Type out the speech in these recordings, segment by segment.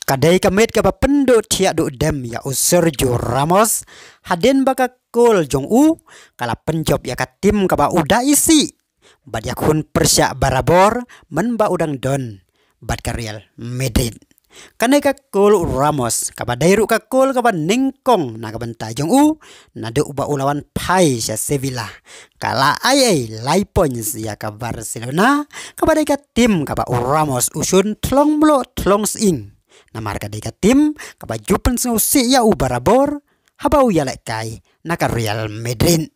Kadai kamet ka papendo tiak do dem ya Sergio Ramos haden baka gol jong u kala penjob ya ka tim ka ba uda isi bad yakun persya barabor men ba udang don bad ka Real Madrid. Kanai ka gol Ramos ka ba dairu ka gol ka ba ningkong na ka banta jong u na de uba ulawan pai sa Sevilla kala ai lai points ya ka Barcelona ka ba dai ka tim ka ba Ramos usun tlong mlo tlong sing na marka dai ka tim ka ba jupen so si ya u barabor habau ya lek kai na ka Real Madrid.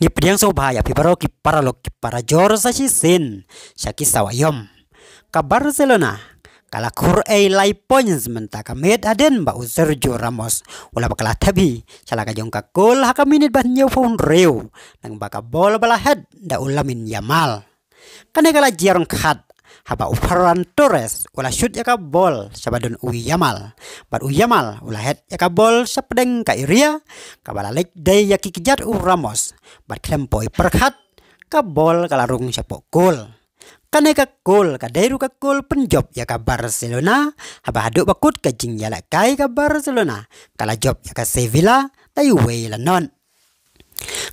Ni pediang so bahaya piparo ki paralok ki para jor sa si sin syaki sawayom ka Barcelona kala kur lai points menta ka med aden ba Sergio Ramos wala bakala tabi sala ka jong ka gol haka minit ban nyau phone reu nang baka bol bala head da ulamin Yamal kane kala jarong khat haba Ferran Torres wala shoot ya ka bol sabadon Yamal bad Yamal wala head ya ka bol sapdeng ka iria ka bala lek day ya kikijat Ramos bad klempoi perkhat ka bol kala rung sapo gol. Kane ka gol ka dairu ka gol penjob ya ka Barcelona haba haduk bakut ka jing ya kai ka Barcelona kala job ya ka Sevilla tai we la non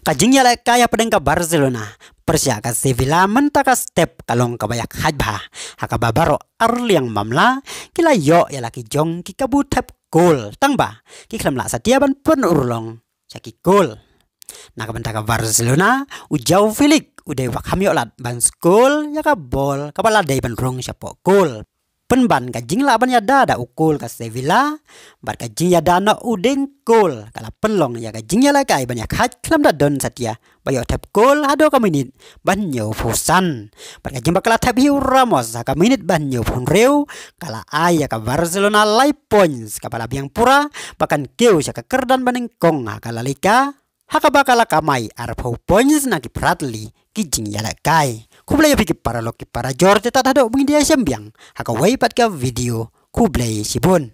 ka jing ya kai pedeng ka Barcelona persya ka Sevilla menta ka step kalong ka bayak hajba haka babaro arliang mamla kila yo ya laki jong ki kabutap gol tangba ki klam la satia ban pen urlong saki gol na ka benta ka Barcelona ujau Felix udah wakam yo lat ban skol ya ka bol ka bala dai ban rong siapo gol penban ka jing la ban ya da ukul ka Sevilla bar ka jing ya da na udeng gol kala penlong ya ka jing ya la kai ban ya khat klam da don satia bayo tap gol hado ka minit ban nyo fusan bar ka jing bakala tap hiu Ramos ka minit ban nyo pun reu kala ay ya ka Barcelona lai points ka bala biang pura bahkan keu ya ka kerdan baning kong kala lika haka bakala kamai arpau points na ki pratli kijing yala kai kublay piki para loki para jorte tat hado bung dia sembiang haka wai pat ka video kublay sibun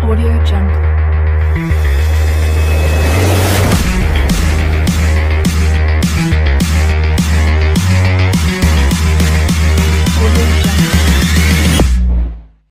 Audio Jungle.